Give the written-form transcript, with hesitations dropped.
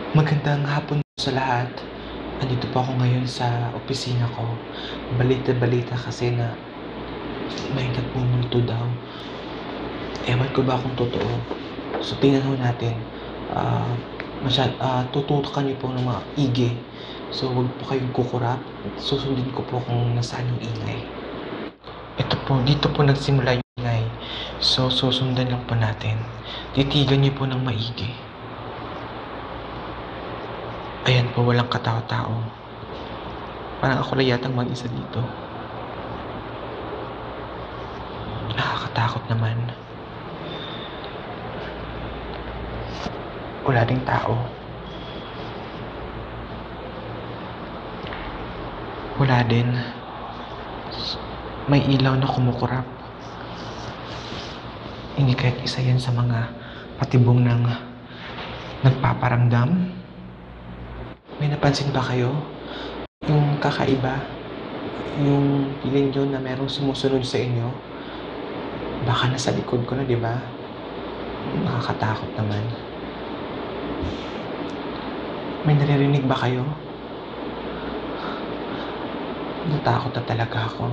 Magandang hapon sa lahat. Andito po ako ngayon sa opisina ko. Balita-balita kasi na may nagmumulto daw. Ewan ko ba kung totoo. So tingnan ho natin. Ah, tututukan niyo po ng mga igi. So huwag po kayong kukurap. Susundin ko po kung nasaan yung ingay. Ito po, dito po nagsimula yung ingay. So susundan lang po natin. Titigan niyo po ng maigi. Ayan po, walang katao-tao. Parang ako lang yatang mag-isa dito. Nakakatakot naman. Wala ding tao. Wala din. May ilaw na kumukurap. Hindi kahit isa yan sa mga patibong ng nagpaparamdam. May napansin ba kayo? Yung kakaiba? Yung feeling nyo na merong sumusunod sa inyo? Baka nasa likod ko na, di ba? Nakakatakot naman. May naririnig ba kayo? Natakot na talaga ako.